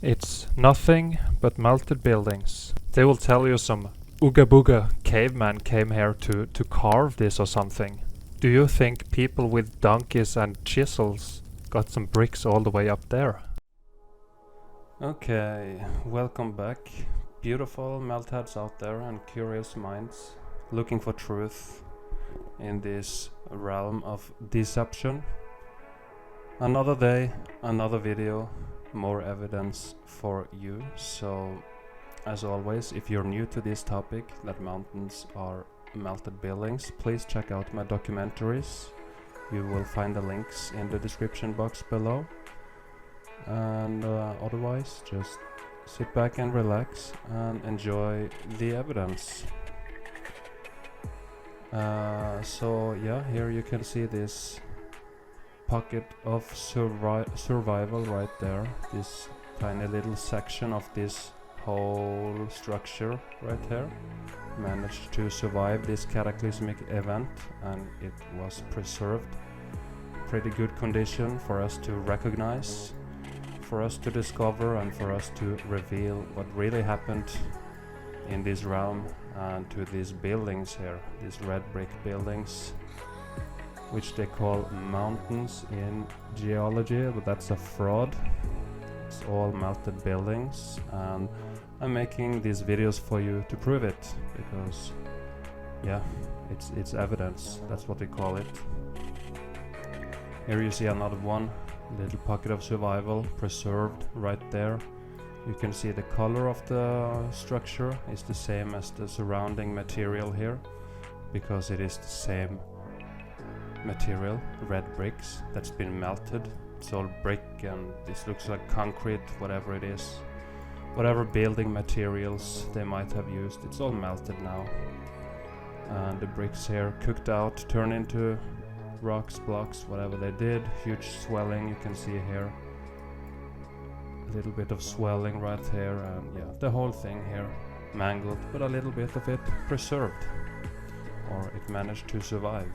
It's nothing but melted buildings. They will tell you some ooga booga caveman came here to carve this or something. Do you think people with donkeys and chisels got some bricks all the way up there? Okay, welcome back. Beautiful meltheads out there and curious minds looking for truth in this realm of deception. Another day, another video, more evidence for you. So, as always, if you're new to this topic, that mountains are melted buildings, please check out my documentaries. You will find the links in the description box below. And otherwise, just sit back and relax and enjoy the evidence. So yeah, here you can see this pocket of survival right there. This tiny little section of this whole structure right here managed to survive this cataclysmic event, and it was preserved. Pretty good condition for us to recognize, for us to discover, and for us to reveal what really happened in this realm and to these buildings here, these red brick buildings, which they call mountains in geology, but that's a fraud. It's all melted buildings, and I'm making these videos for you to prove it, because yeah, it's evidence. That's what we call it. Here you see another one, little pocket of survival preserved right there. You can see the color of the structure is the same as the surrounding material here, because it is the same material, red bricks, that's been melted. It's all brick, and this looks like concrete, whatever it is. Whatever building materials they might have used, it's all melted now. And the bricks here cooked out, turned into rocks, blocks, whatever they did. Huge swelling, you can see here. A little bit of swelling right here, and yeah, the whole thing here mangled, but a little bit of it preserved, or it managed to survive.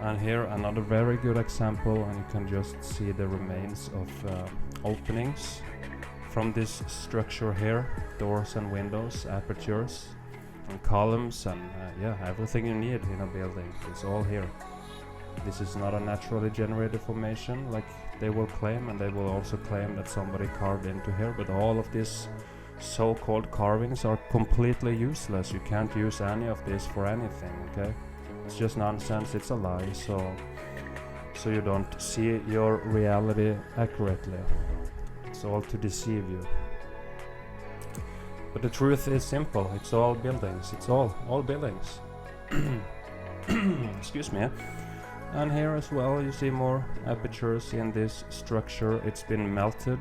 And here another very good example, and you can just see the remains of openings from this structure here, doors and windows, apertures and columns, and yeah, everything you need in a building is all here. This is not a naturally generated formation like they will claim, and they will also claim that somebody carved into here, but all of these so-called carvings are completely useless. You can't use any of this for anything, okay? It's just nonsense, it's a lie, so you don't see your reality accurately. It's all to deceive you. But the truth is simple, it's all buildings, it's all buildings. Excuse me. And here as well you see more apertures in this structure. It's been melted,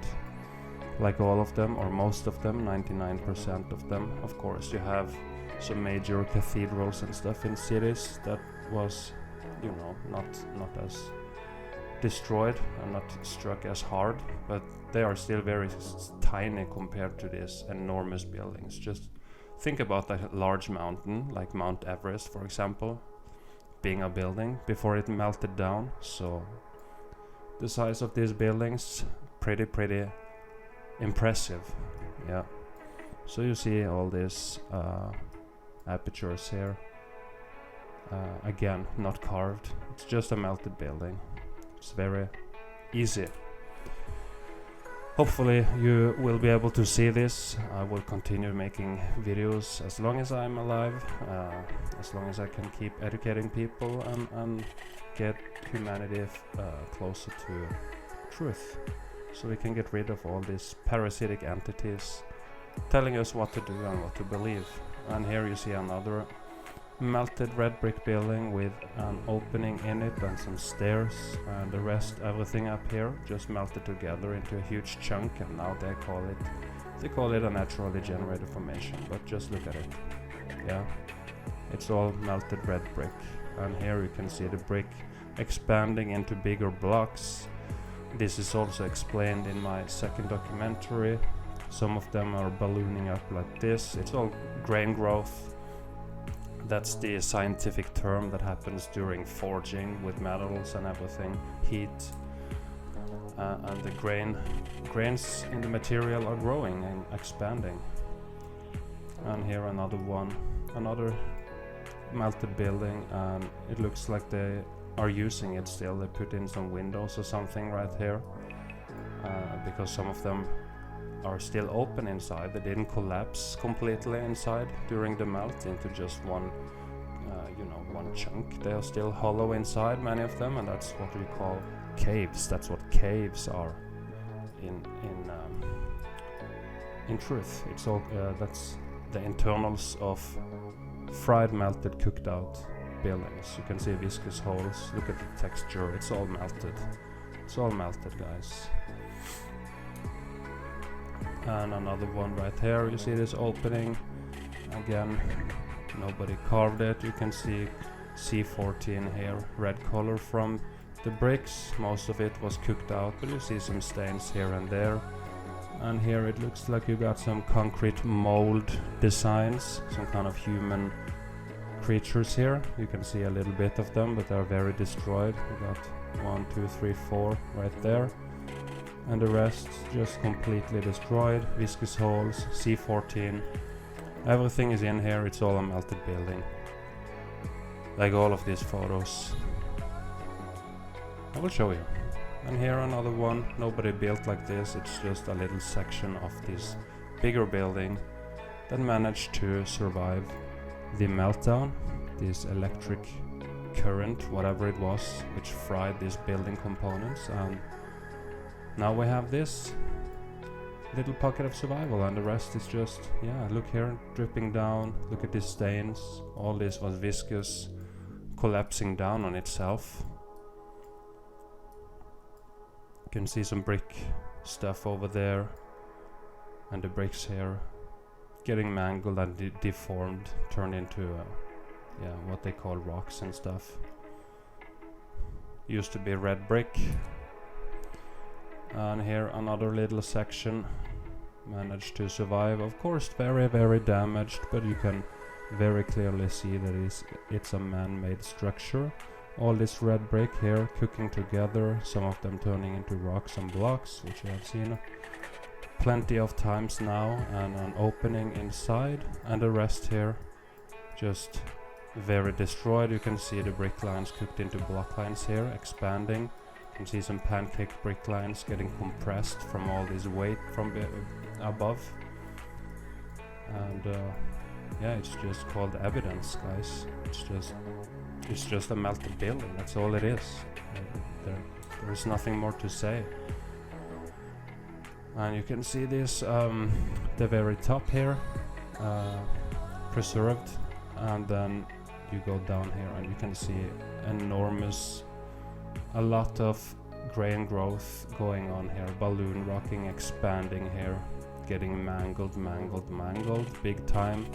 like all of them, or most of them, 99% of them. Of course, you have some major cathedrals and stuff in cities that was, you know, not as destroyed and not struck as hard, but they are still very tiny compared to these enormous buildings. Just think about a large mountain like Mount Everest, for example, being a building before it melted down. So the size of these buildings, pretty impressive. Yeah. So you see all these apertures here. Again, not carved. It's just a melted building. It's very easy. Hopefully you will be able to see this. I will continue making videos as long as I'm alive, as long as I can keep educating people and get humanity closer to truth, so we can get rid of all these parasitic entities telling us what to do and what to believe. And here you see another melted red brick building with an opening in it and some stairs, and the rest, everything up here, just melted together into a huge chunk, and now they call it a naturally generated formation. But just look at it. Yeah, it's all melted red brick, and here you can see the brick expanding into bigger blocks. This is also explained in my second documentary. Some of them are ballooning up like this. It's all grain growth. That's the scientific term that happens during forging with metals and everything. Heat and the grains in the material are growing and expanding. And here another one, another melted building, and it looks like they are using it still. They put in some windows or something right here, because some of them are still open inside. They didn't collapse completely inside during the melt into just one one chunk. They are still hollow inside, many of them, and that's what we call caves. That's what caves are in truth. It's all that's the internals of fried, melted, cooked out buildings. You can see viscous holes. Look at the texture. It's all melted. It's all melted, guys. And another one right here. You see this opening again. Nobody carved it. You can see C14 here, red color from the bricks. Most of it was cooked out, but you see some stains here and there. And here it looks like you got some concrete mold designs, some kind of human creatures here. You can see a little bit of them, but they're very destroyed. You got 1, 2, 3, 4 right there. And the rest just completely destroyed. Viscous holes, C14. Everything is in here. It's all a melted building. Like all of these photos. I will show you. And here another one. Nobody built like this. It's just a little section of this bigger building that managed to survive the meltdown, this electric current, whatever it was, which fried these building components. And now we have this little pocket of survival, and the rest is just, yeah, look here, dripping down. Look at these stains. All this was viscous, collapsing down on itself. You can see some brick stuff over there, and the bricks here getting mangled and deformed, turned into what they call rocks and stuff. Used to be red brick. And here another little section managed to survive. Of course, very, very damaged, but you can very clearly see that it's a man-made structure. All this red brick here cooking together, some of them turning into rocks and blocks, which you have seen plenty of times now, and an opening inside, and the rest here just very destroyed. You can see the brick lines cooked into block lines here, expanding. You can see some pancake brick lines getting compressed from all this weight from above. And it's just called evidence, guys. It's just a melted building. That's all it is. There's nothing more to say. And you can see this, the very top here, preserved, and then you go down here and you can see enormous, a lot of grain growth going on here, balloon rocking, expanding here, getting mangled, big time.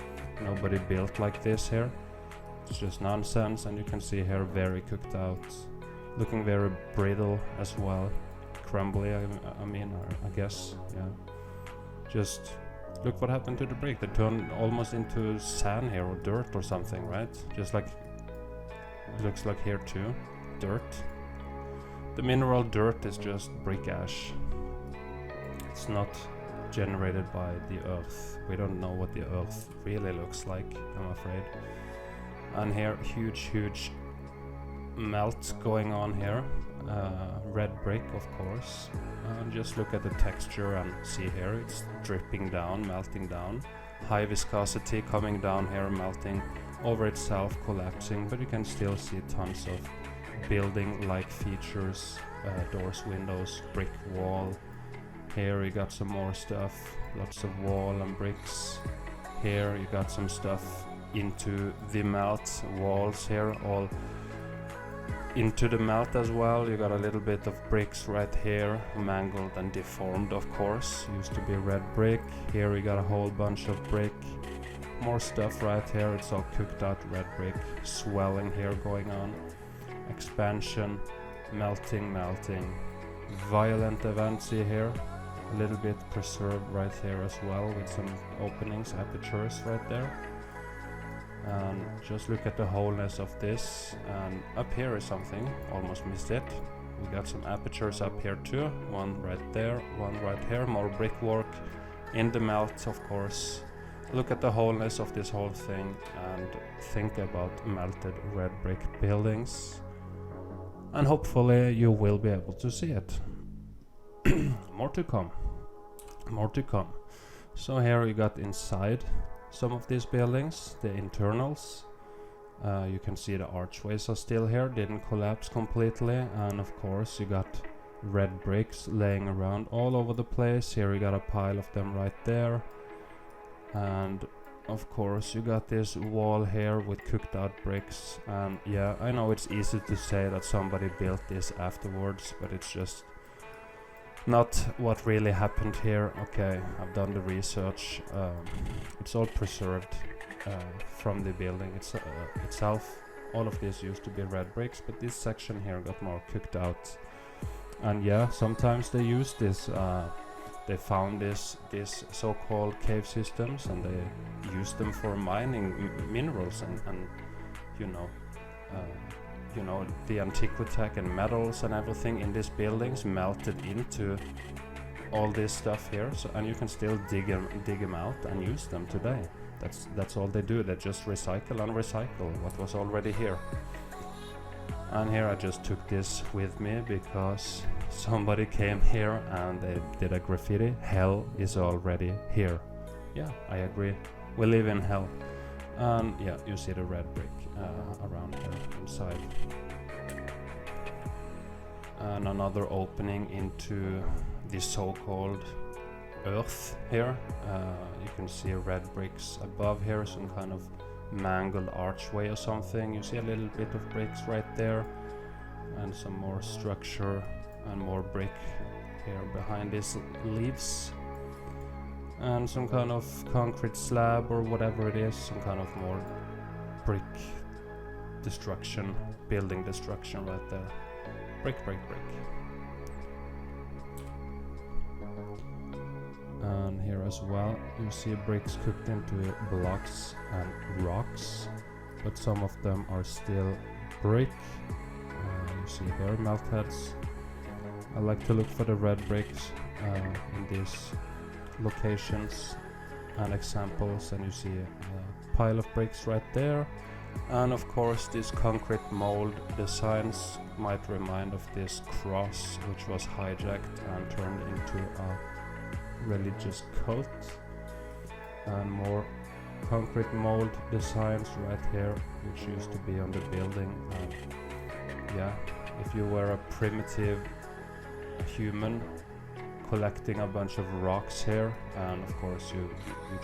Nobody built like this here. It's just nonsense. And you can see here very cooked out, looking very brittle as well, crumbly, I guess, yeah. Just look what happened to the brick. They turned almost into sand here, or dirt or something, right? Just like it looks like here too, dirt. The mineral dirt is just brick ash. It's not generated by the earth. We don't know what the earth really looks like, I'm afraid. And here, huge melt going on here. Red brick, of course. And just look at the texture and see here, it's dripping down, melting down. High viscosity coming down here, melting over itself, collapsing, but you can still see tons of building-like features, doors, windows, brick wall. Here you got some more stuff, lots of wall and bricks. Here you got some stuff into the melt, walls here, all into the melt as well. You got a little bit of bricks right here, mangled and deformed, of course. Used to be red brick. Here we got a whole bunch of brick. More stuff right here. It's all cooked out red brick. Swelling here going on. Expansion, melting. Violent events, see here. A little bit preserved right here as well, with some openings, apertures right there. And just look at the wholeness of this. And up here is something, almost missed it. We got some apertures up here too, one right there, one right here, more brickwork in the melt, of course. Look at the wholeness of this whole thing and think about melted red brick buildings, and hopefully you will be able to see it. More to come, more to come. So here we got inside some of these buildings, the internals. You can see the archways are still here, didn't collapse completely, and of course you got red bricks laying around all over the place. Here we got a pile of them right there, and of course you got this wall here with cooked out bricks. And yeah, I know it's easy to say that somebody built this afterwards, but it's just not what really happened here. Okay, I've done the research. It's all preserved from the building itself. All of this used to be red bricks, but this section here got more cooked out. And yeah, sometimes they use this, they found this so-called cave systems, and they used them for mining minerals and you know, the antiquitech and metals and everything in these buildings melted into all this stuff here. So, and you can still dig them out and use them today. That's all they do. They just recycle and recycle what was already here. And here I just took this with me because somebody came here and they did a graffiti. Hell is already here. Yeah, I agree. We live in hell. And yeah, you see the red brick around here inside. And another opening into the so-called earth here. You can see red bricks above here, some kind of mangled archway or something. You see a little bit of bricks right there, and some more structure and more brick here behind these leaves, and some kind of concrete slab or whatever it is, some kind of more brick destruction, building destruction right there. Brick, brick, brick. And here as well you see bricks cooked into blocks and rocks, but some of them are still brick. You see here melt heads. I like to look for the red bricks in these locations and examples, and you see a pile of bricks right there. And of course these concrete mold designs might remind of this cross, which was hijacked and turned into a religious cult. And more concrete mold designs right here, which used to be on the building. And yeah, if you were a primitive human collecting a bunch of rocks here, and of course you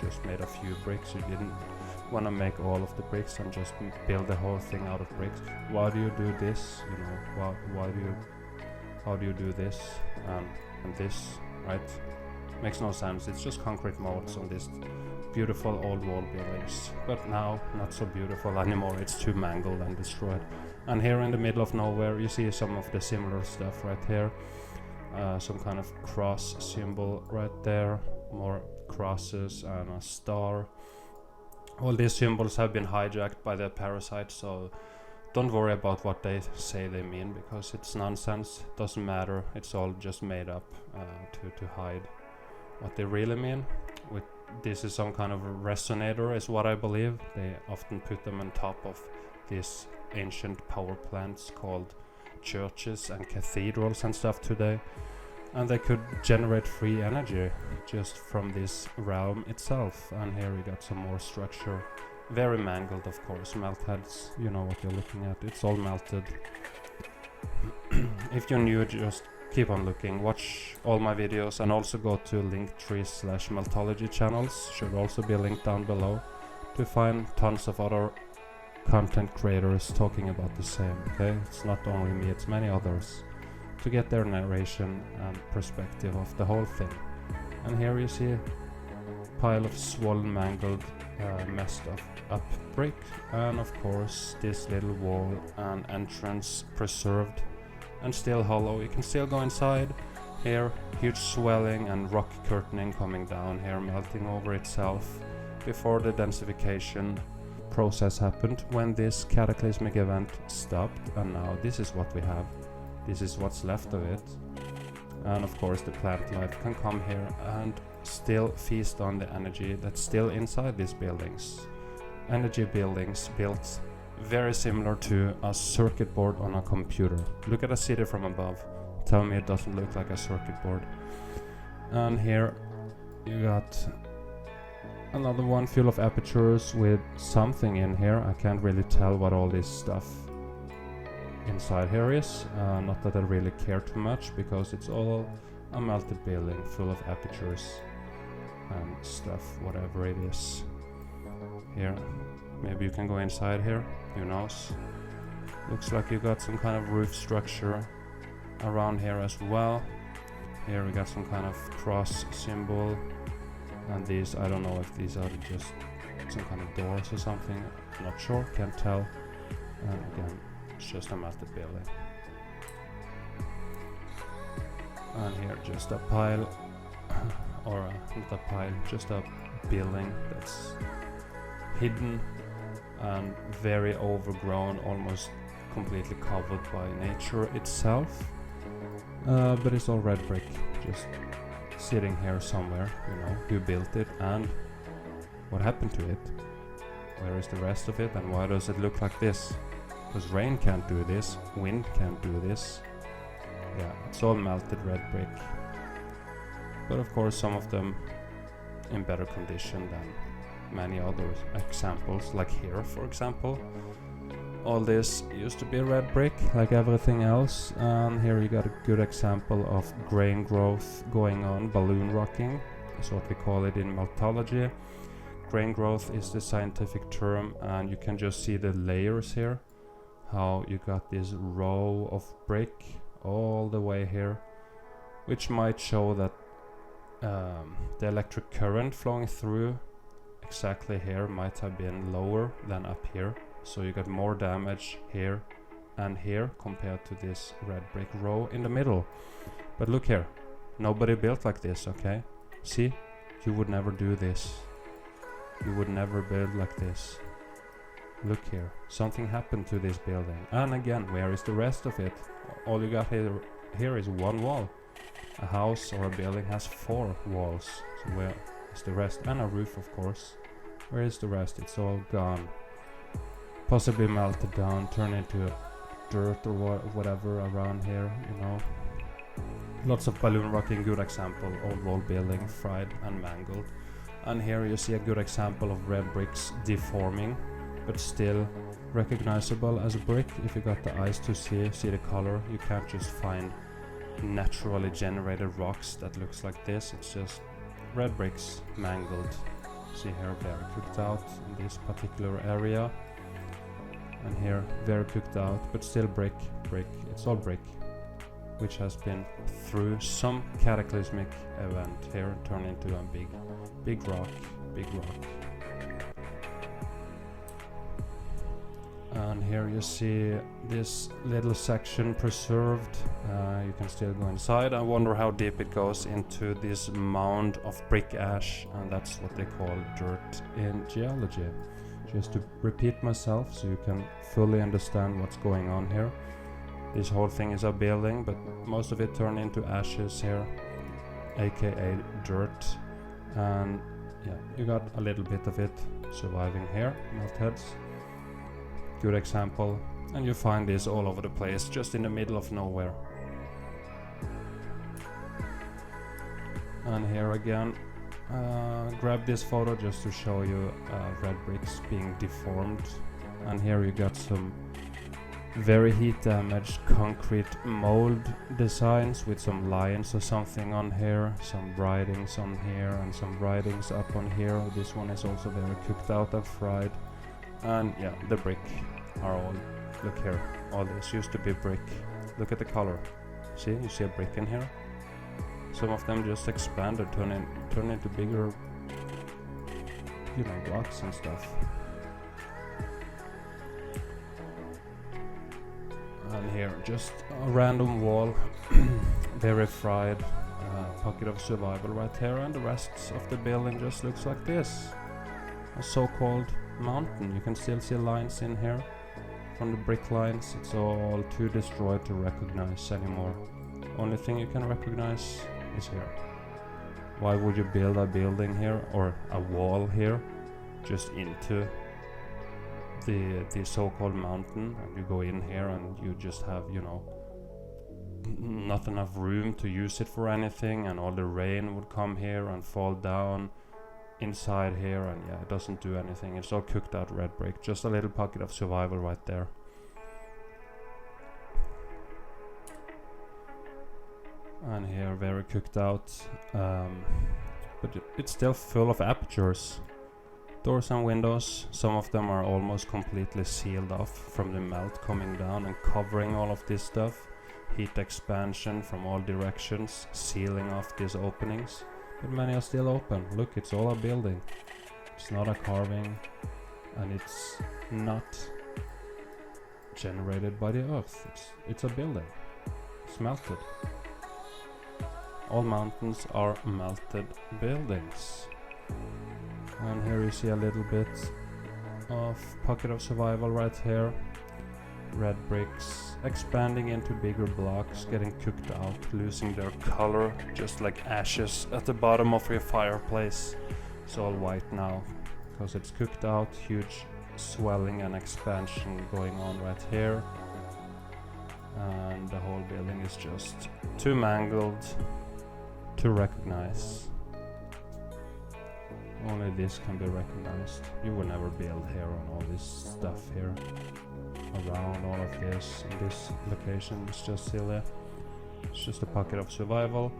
just made a few bricks, you didn't want to make all of the bricks and just build the whole thing out of bricks. Why do you do this? You know, how do you do this and this, right? Makes no sense. It's just concrete molds on these beautiful old wall buildings, but now not so beautiful anymore. It's too mangled and destroyed. And here in the middle of nowhere you see some of the similar stuff right here. Some kind of cross symbol right there, more crosses and a star. All these symbols have been hijacked by the parasites, so don't worry about what they say they mean, because it's nonsense. Doesn't matter. It's all just made up to hide what they really mean. This is some kind of a resonator, is what I believe. They often put them on top of these ancient power plants called churches and cathedrals and stuff today, and they could generate free energy just from this realm itself. And here we got some more structure, very mangled, of course. Melt heads, you know what you're looking at. It's all melted. If you're new, just keep on looking, watch all my videos, and also go to linktree/meltology channels, should also be linked down below, to find tons of other content creators talking about the same. Okay, it's not only me, it's many others, to get their narration and perspective of the whole thing. And here you see a pile of swollen, mangled, messed up brick, and of course this little wall and entrance preserved and still hollow. You can still go inside. Here, huge swelling and rock curtaining coming down here, melting over itself before the densification process happened, when this cataclysmic event stopped. And now this is what we have. This is what's left of it. And of course the plant life can come here and still feast on the energy that's still inside these buildings. Energy buildings built very similar to a circuit board on a computer. Look at a city from above. Tell me it doesn't look like a circuit board. And here you got another one full of apertures with something in here. I can't really tell what all this stuff inside here is. Not that I really care too much, because it's all a melted building full of apertures and stuff, whatever it is. Here, maybe you can go inside here, who knows. Looks like you got some kind of roof structure around here as well. Here we got some kind of cross symbol, and these, I don't know if these are just some kind of doors or something, I'm not sure, can't tell. And again, it's just a melted building. And here just a pile, or not a pile, just a building that's hidden and very overgrown, almost completely covered by nature itself. But it's all red brick, just sitting here somewhere, you know, who built it and what happened to it? Where is the rest of it, and why does it look like this? Because rain can't do this, wind can't do this. Yeah, it's all melted red brick. But of course some of them in better condition than many other examples, like here for example. All this used to be red brick like everything else, and here you got a good example of grain growth going on, balloon rocking is what we call it in meltology. Grain growth is the scientific term, and you can just see the layers here, how you got this row of brick all the way here, which might show that the electric current flowing through exactly here might have been lower than up here. So you got more damage here and here compared to this red brick row in the middle. But look here, nobody built like this, okay? See, you would never do this. You would never build like this. Look here, something happened to this building. And again, where is the rest of it? All you got here is one wall. A house or a building has 4 walls. So where is the rest? And a roof, of course. Where is the rest? It's all gone. Possibly melted down, turned into dirt or whatever around here, you know. Lots of balloon rocking, good example. Old wall building, fried and mangled. And here you see a good example of red bricks deforming, but still recognizable as a brick. If you got the eyes to see the color, you can't just find naturally generated rocks that looks like this. It's just red bricks mangled. See here, very cooked out in this particular area. And here, very cooked out, but still brick. It's all brick, which has been through some cataclysmic event here, turned into a big rock. And here you see this little section preserved. You can still go inside. I wonder how deep it goes into this mound of brick ash, and that's what they call dirt in geology. Just to repeat myself so you can fully understand what's going on here. This whole thing is a building, but most of it turned into ashes here, aka dirt. And yeah, you got a little bit of it surviving here, melt heads. Good example. And you find this all over the place, just in the middle of nowhere. And here again, grab this photo just to show you red bricks being deformed. And here you got some very heat damaged concrete mold designs with some lines or something on here, some writings on here and some writings up on here. This one is also very cooked out and fried. And yeah, the brick are all, look here, all this used to be brick. Look at the color. See, you see a brick in here? Some of them just expanded, turn into bigger, you know, rocks and stuff. And here, just a random wall, very fried, pocket of survival right here, and the rest of the building just looks like this. A so-called mountain. You can still see lines in here. from the brick lines. It's all too destroyed to recognize anymore. Only thing you can recognize is here. Why would you build a building here or a wall here just into the so-called mountain, and you go in here and you just have, you know, not enough room to use it for anything, and all the rain would come here and fall down inside here, and yeah, it doesn't do anything. It's all cooked out red brick. Just a little pocket of survival right there. And here very cooked out, but it's still full of apertures. Doors and windows, some of them are almost completely sealed off from the melt coming down and covering all of this stuff. Heat expansion from all directions, sealing off these openings. But many are still open. Look, it's all a building. It's not a carving, and it's not generated by the earth. It's a building. It's melted. All mountains are melted buildings. And here you see a little bit of pocket of survival right here. Red bricks expanding into bigger blocks, getting cooked out, losing their color, just like ashes at the bottom of your fireplace. It's all white now because it's cooked out. Huge swelling and expansion going on right here, and the whole building is just too mangled to recognize. Only this can be recognized. You will never build here on all this stuff here. Around all of this, in this location, it's just silly. It's just a pocket of survival.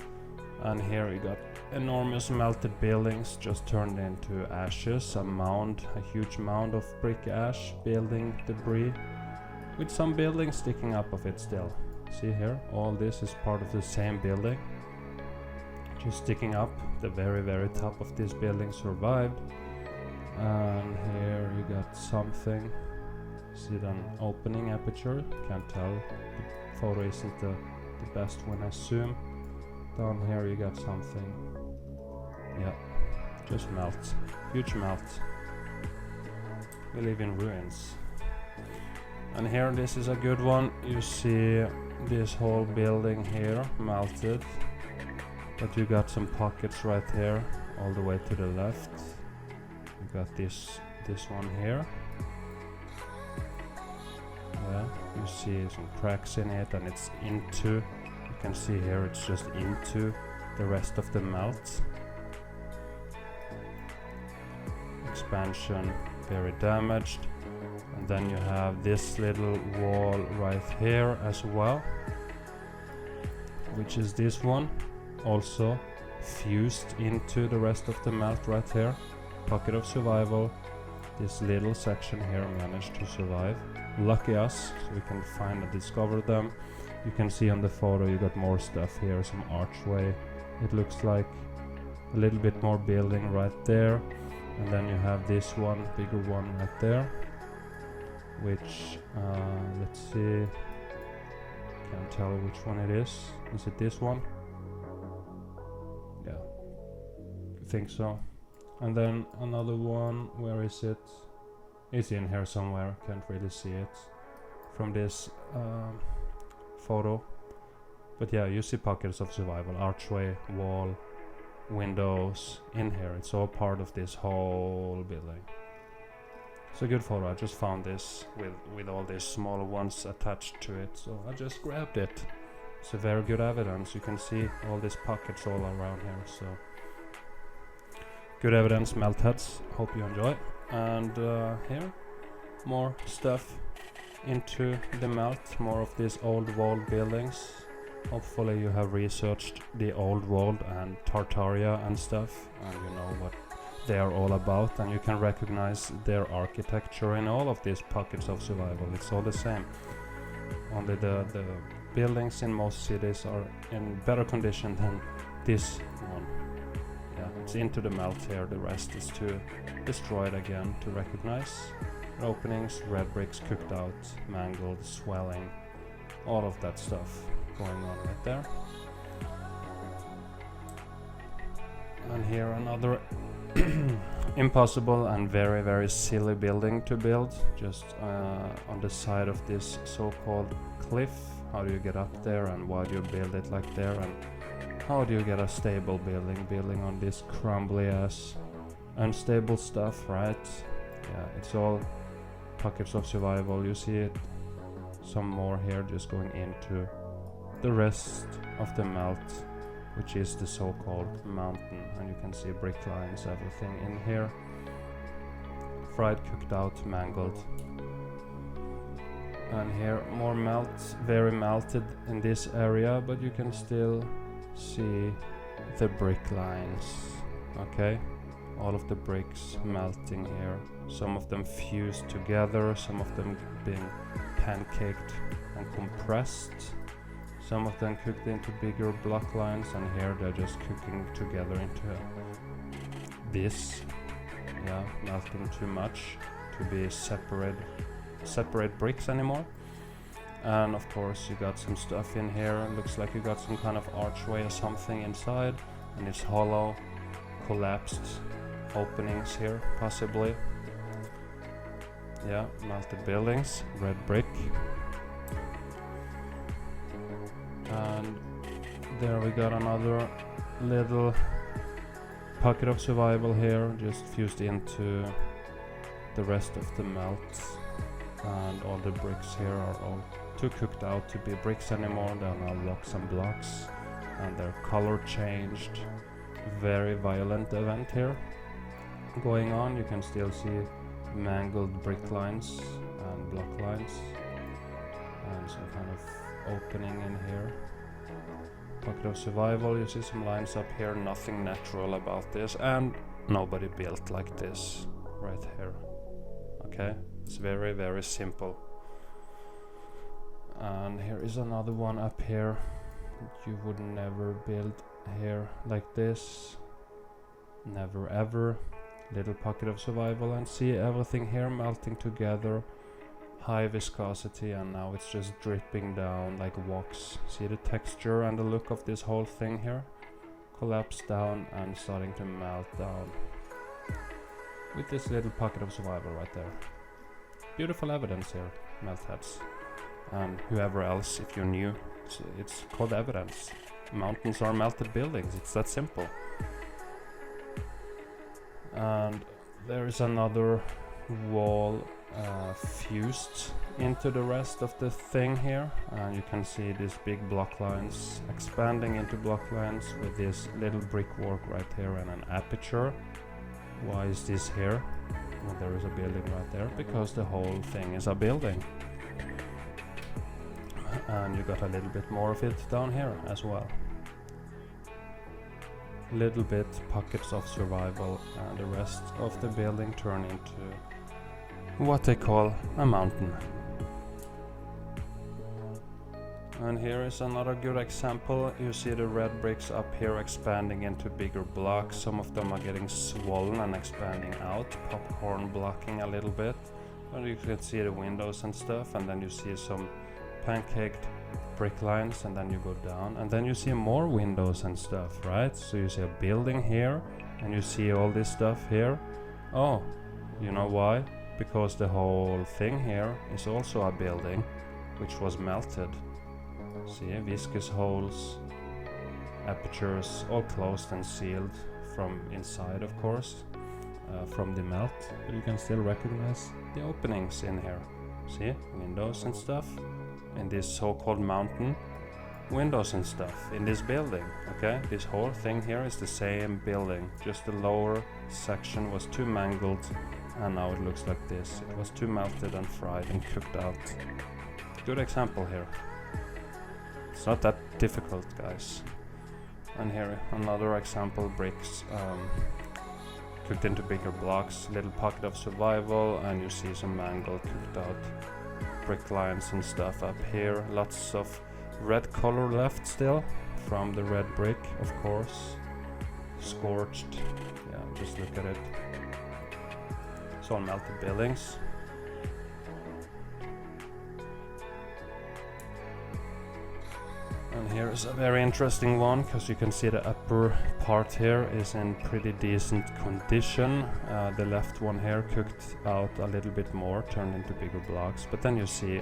And here you got enormous melted buildings just turned into ashes. A huge mound of brick ash, building debris, with some buildings sticking up of it still. See here, all this is part of the same building. Just sticking up. The very, very top of this building survived. And here you got something. See an opening aperture. Can't tell. The photo isn't the best when I zoom. Down here you got something. Yeah, just melt. Huge melt. We live in ruins. And here, this is a good one. You see this whole building here melted. But you got some pockets right here, all the way to the left. You got this one here. Yeah, you see some cracks in it, and it's into. You can see here, it's just into the rest of the melt. Expansion very damaged. And then you have this little wall right here as well, which is this one. Also fused into the rest of the melt right here. Pocket of survival. This little section here managed to survive. Lucky us, so we can find and discover them. You can see on the photo you got more stuff here, some archway. It looks like a little bit more building right there. And then you have this one, bigger one right there. Which, let's see. Can't tell which one it is. Is it this one? Yeah, I think so. And then another one, where is it? It's in here somewhere, can't really see it from this photo. But yeah, you see pockets of survival, archway, wall, windows in here. It's all part of this whole building. It's a good photo. I just found this with all these smaller ones attached to it, so I just grabbed it. It's a very good evidence. You can see all these pockets all around here, so good evidence, melt heads. Hope you enjoy. And here, more stuff into the melt, more of these old walled buildings. Hopefully you have researched the old world and Tartaria and stuff, and you know what they are all about, and you can recognize their architecture in all of these pockets of survival. It's all the same. Only the buildings in most cities are in better condition than this one. Yeah, it's into the melt here. The rest is too destroyed again to recognize. Openings, red bricks cooked out, mangled, swelling, all of that stuff going on right there. And here another impossible and very, very silly building to build, just on the side of this so-called cliff. How do you get up there, and why do you build it like there, and how do you get a stable building on this crumbly ass unstable stuff, right? Yeah, it's all pockets of survival. You see it, some more here just going into the rest of the melt, which is the so-called mountain, and you can see brick lines, everything in here, fried, cooked out, mangled. And here more melt, very melted in this area, but you can still see the brick lines. Okay, all of the bricks melting here, some of them fused together, some of them being pancaked and compressed, some of them cooked into bigger block lines, and here they're just cooking together into this. Yeah, melting too much to be separate bricks anymore. And of course you got some stuff in here. Looks like you got some kind of archway or something inside, and it's hollow, collapsed openings here possibly. Yeah, melted buildings, red brick. And there we got another little pocket of survival here, just fused into the rest of the melt. And all the bricks here are all too cooked out to be bricks anymore. They're now blocks and blocks, and their color changed. Very violent event here going on. You can still see mangled brick lines and block lines, and some kind of opening in here. Pocket of survival. You see some lines up here. Nothing natural about this, and nobody built like this right here. Okay, it's very, very simple. And here is another one up here. You would never build here like this, never ever. Little pocket of survival, and see everything here melting together, high viscosity, and now it's just dripping down like wax. See the texture and the look of this whole thing here, collapse down and starting to melt down with this little pocket of survival right there. Beautiful evidence here, meltheads. And whoever else, if you're new, it's called evidence. Mountains are melted buildings, it's that simple. And there is another wall fused into the rest of the thing here, and you can see these big block lines expanding into block lines with this little brickwork right here and an aperture. Why is this here? Well, there is a building right there, because the whole thing is a building. And you got a little bit more of it down here as well. Little bit pockets of survival, and the rest of the building turn into what they call a mountain. And here is another good example. You see the red bricks up here expanding into bigger blocks. Some of them are getting swollen and expanding out, popcorn blocking a little bit. And you can see the windows and stuff, and then you see some pancaked brick lines, and then you go down, and then you see more windows and stuff, right? So you see a building here, and you see all this stuff here. Oh, you know why? Because the whole thing here is also a building which was melted. See, viscous holes, apertures, all closed and sealed from inside, of course, from the melt, but you can still recognize the openings in here. See, windows and stuff in this so-called mountain, windows and stuff in this building. Okay, this whole thing here is the same building, just the lower section was too mangled, and now it looks like this. It was too melted and fried and cooked out. Good example here. It's not that difficult, guys. And here another example, bricks cooked into bigger blocks, little pocket of survival, and you see some mangled, cooked out brick lines and stuff up here. Lots of red color left still from the red brick, of course. Scorched. Yeah, just look at it. It's all melted buildings. And here is a very interesting one, because you can see the upper part here is in pretty decent condition. The left one here cooked out a little bit more, turned into bigger blocks. But then you see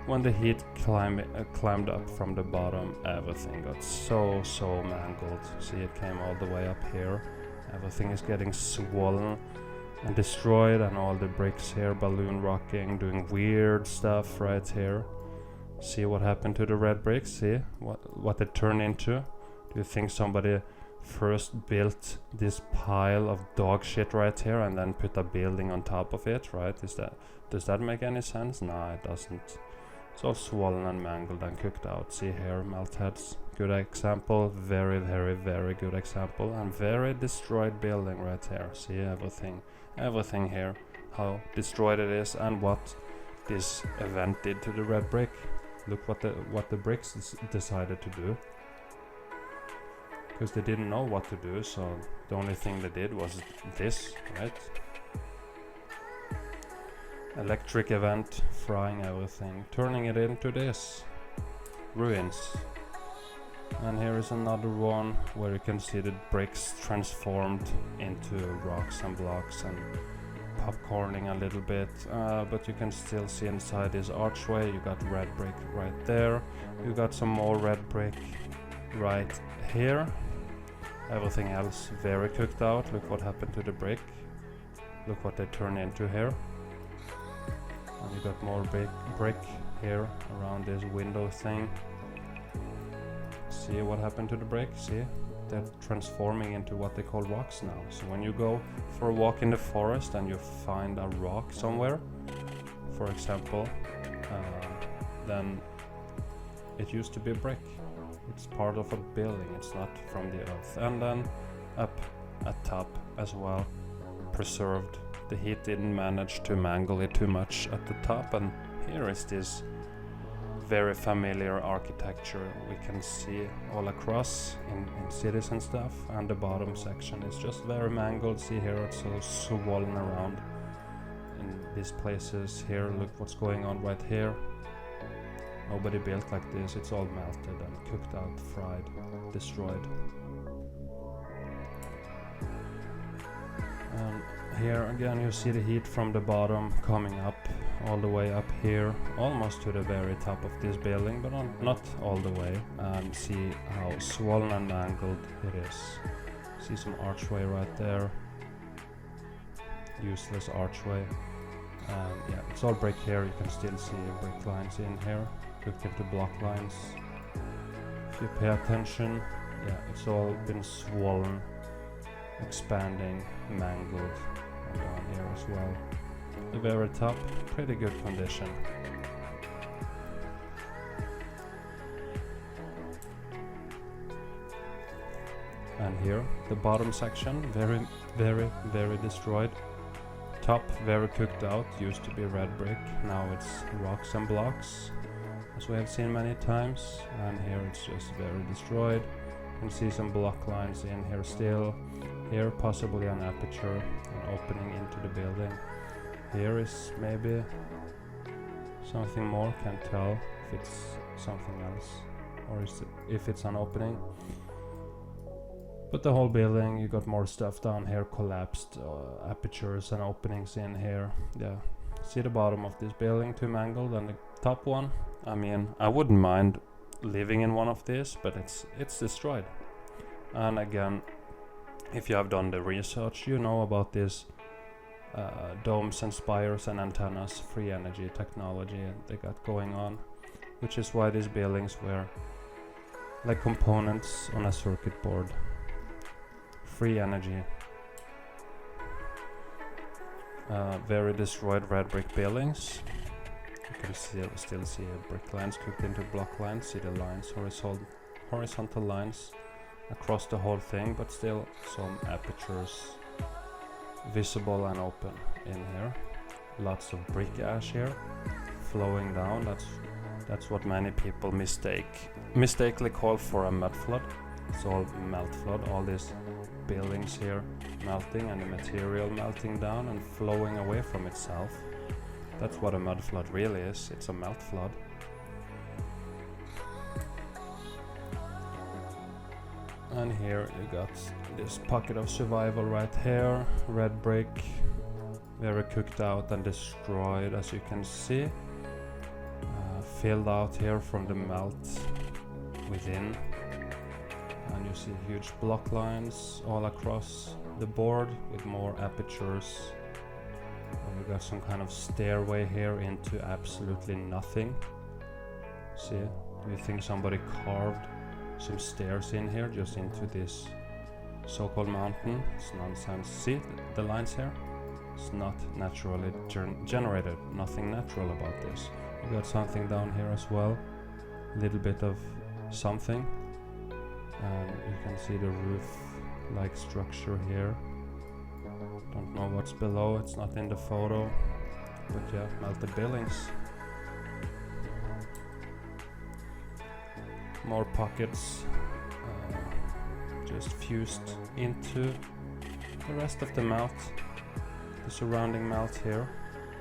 when the heat climbed up from the bottom, everything got so mangled. See, it came all the way up here. Everything is getting swollen and destroyed, and all the bricks here balloon rocking, doing weird stuff right here. See what happened to the red bricks? See what it turned into? Do you think somebody first built this pile of dog shit right here and then put a building on top of it, right? Does that make any sense? Nah, it doesn't. It's all swollen and mangled and cooked out. See here, melt heads. Good example. Very good example. And very destroyed building right here. See everything here. How destroyed it is, and what this event did to the red brick. Look what the bricks decided to do. Because they didn't know what to do, so the only thing they did was this, right? Electric event, frying everything, turning it into this. Ruins. And here is another one where you can see the bricks transformed into rocks and blocks and popcorning a little bit, but you can still see inside this archway. You got red brick right there. You got some more red brick right here. Everything else very cooked out. Look what happened to the brick. Look what they turned into here. And you got more brick here around this window thing. See what happened to the brick? See? They're transforming into what they call rocks now. So when you go for a walk in the forest and you find a rock somewhere, for example, then it used to be brick. It's part of a building, it's not from the earth. And then up at top as well, preserved. The heat didn't manage to mangle it too much at the top, and here is this very familiar architecture we can see all across in cities and stuff, and the bottom section is just very mangled. See here, it's so swollen around in these places here. Look what's going on right here. Nobody built like this. It's all melted and cooked out, fried, destroyed. And here again you see the heat from the bottom coming up all the way up here, almost to the very top of this building, but not all the way. And see how swollen and mangled it is. See some archway right there. Useless archway. Yeah, it's all brick here. You can still see brick lines in here, cooked into block lines. If you pay attention, yeah, it's all been swollen, expanding, mangled, and down here as well. The very top, pretty good condition. And here, the bottom section, very destroyed. Top, very cooked out, used to be red brick, now it's rocks and blocks, as we have seen many times. And here it's just very destroyed. You can see some block lines in here still. Here possibly an aperture, an opening into the building. Here is maybe something more, can't tell if it's something else or if it's an opening. But the whole building, you got more stuff down here, collapsed apertures and openings in here. Yeah, see the bottom of this building, too mangled, and the top one. I mean, I wouldn't mind living in one of these, but it's destroyed. And again, if you have done the research, you know about this domes and spires and antennas, free energy technology they got going on, which is why these buildings were like components on a circuit board. Free energy. Very destroyed red brick buildings. You can still see brick lines cooked into block lines. See the lines, horizontal lines across the whole thing, but still some apertures visible and open in here. Lots of brick ash here flowing down. That's what many people mistakenly call for a mud flood. It's all melt flood, all these buildings here melting and the material melting down and flowing away from itself. That's what a mud flood really is. It's a melt flood. And here you got this pocket of survival right here, red brick, very cooked out and destroyed, as you can see, filled out here from the melt within, and you see huge block lines all across the board with more apertures, and we got some kind of stairway here into absolutely nothing. See, do you think somebody carved some stairs in here just into this so-called mountain? It's nonsense. See the lines here? It's not naturally generated, nothing natural about this. We got something down here as well, a little bit of something, and you can see the roof-like structure here. Don't know what's below, it's not in the photo, but yeah, melted buildings. More pockets just fused into the rest of the melt, the surrounding melt here.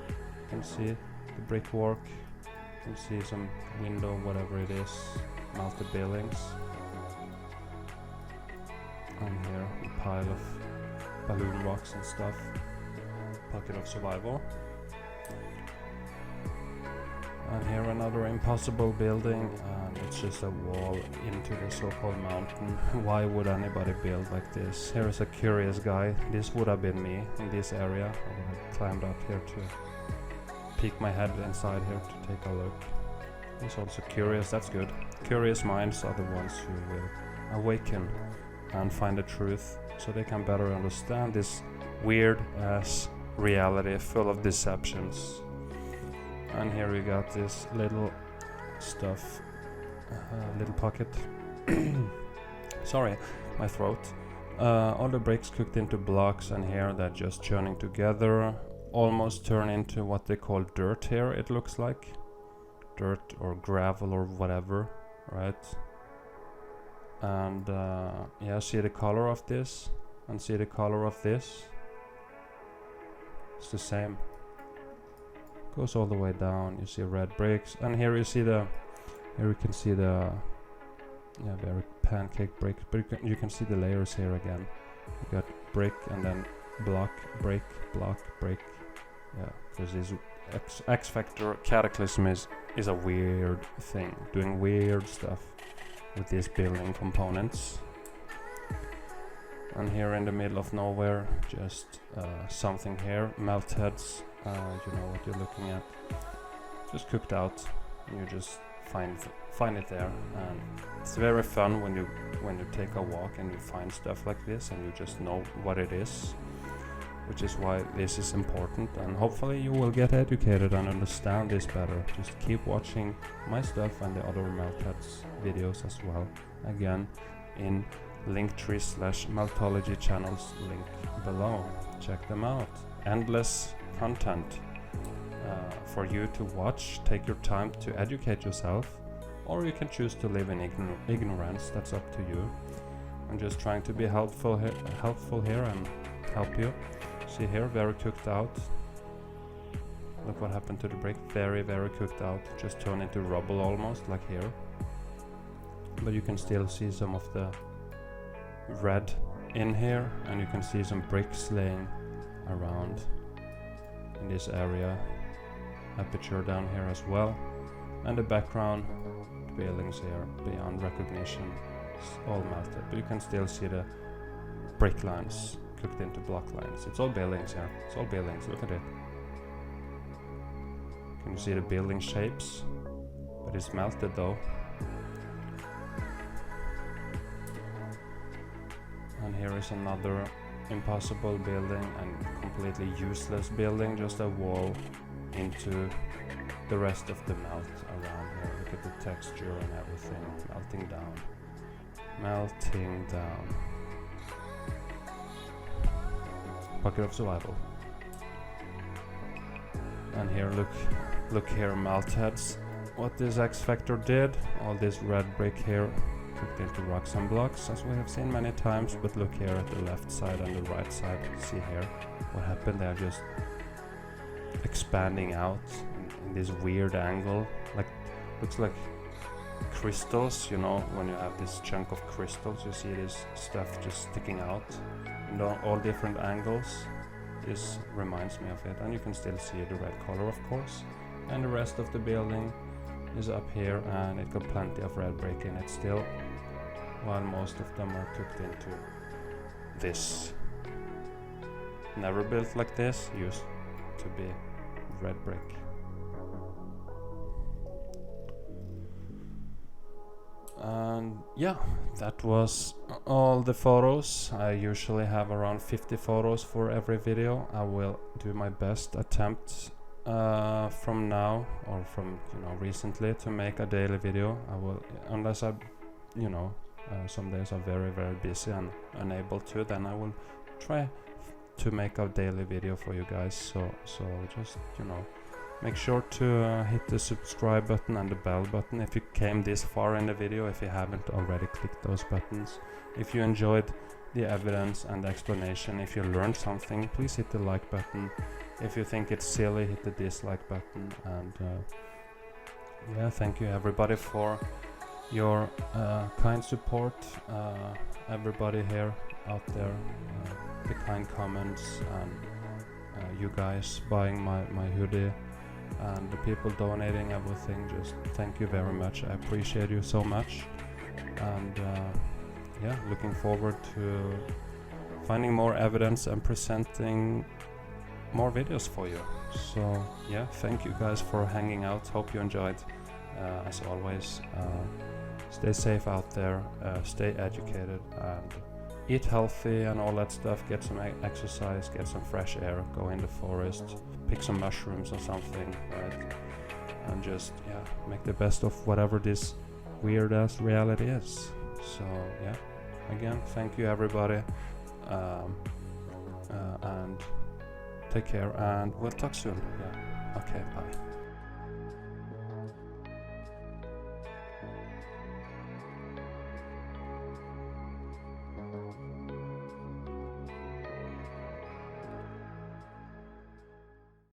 You can see the brickwork, you can see some window, whatever it is, melted buildings. And here a pile of balloon rocks and stuff, pocket of survival. And here another impossible building, and it's just a wall into the so-called mountain. Why would anybody build like this? Here is a curious guy. This would have been me in this area. I would have climbed up here to peek my head inside here to take a look. He's also curious, that's good. Curious minds are the ones who will awaken and find the truth, so they can better understand this weird ass reality full of deceptions. And here we got this little stuff, little pocket. Sorry, my throat. All the bricks cooked into blocks, and here they're just churning together, almost turn into what they call dirt here, it looks like. Dirt or gravel or whatever, right? And yeah, see the color of this, and see the color of this. It's the same. Goes all the way down. You see red bricks, and here you see the, here you can see the, yeah, very pancake brick, but you can see the layers here again. You got brick and then block, brick, block, brick. Yeah, because this X Factor Cataclysm is a weird thing, doing weird stuff with these building components. And here in the middle of nowhere, just something here, melt heads. You know what you're looking at, just cooked out, and you just find it there, and it's very fun when you take a walk and you find stuff like this and you just know what it is, which is why this is important, and hopefully you will get educated and understand this better. Just keep watching my stuff and the other Meltheads videos as well, again in linktree/meltology channels link below. Check them out. Endless content for you to watch. Take your time to educate yourself, or you can choose to live in ignorance. That's up to you. I'm just trying to be helpful here and help you. See here, very cooked out. Look what happened to the brick. Very, very cooked out. Just turned into rubble almost, like here. But you can still see some of the red in here, and you can see some bricks laying around in this area. Aperture down here as well, and the background buildings here beyond recognition is all melted, but you can still see the brick lines cooked into block lines. It's all buildings here. It's all buildings. Look at it. Can you see the building shapes? But it's melted though. And here is another impossible building and completely useless building, just a wall into the rest of the melt around here. Look at the texture and everything melting down. Melting down. Pocket of survival. And here, look here, melt heads. What this X Factor did, all this red brick here cooked into rocks and blocks, as we have seen many times, but look here at the left side and the right side. See here what happened. They're just expanding out in this weird angle, like looks like crystals, you know, when you have this chunk of crystals, you see this stuff just sticking out in all different angles. This reminds me of it, and you can still see the red color, of course. And the rest of the building is up here, and it got plenty of red brick in it still, while most of them are cooked into this. Never built like this, used to be red brick. And yeah, that was all the photos. I usually have around 50 photos for every video. I will do my best attempt from now, or from, you know, recently, to make a daily video. I will, unless I, you know, some days are very busy and unable to, then I will try to make a daily video for you guys. So just, you know, make sure to hit the subscribe button and the bell button if you came this far in the video, if you haven't already clicked those buttons. If you enjoyed the evidence and the explanation, if you learned something, please hit the like button. If you think it's silly, hit the dislike button. And yeah, thank you everybody for your kind support, everybody here out there, the kind comments, and you guys buying my hoodie, and the people donating everything. Just thank you very much. I appreciate you so much. And yeah, looking forward to finding more evidence and presenting more videos for you. So yeah, thank you guys for hanging out. Hope you enjoyed. As always, stay safe out there, stay educated, and eat healthy and all that stuff. Get some exercise, get some fresh air, go in the forest, pick some mushrooms or something, right? And just, yeah, make the best of whatever this weird ass reality is. So yeah, again, thank you everybody, and take care, and we'll talk soon. Yeah, okay, bye.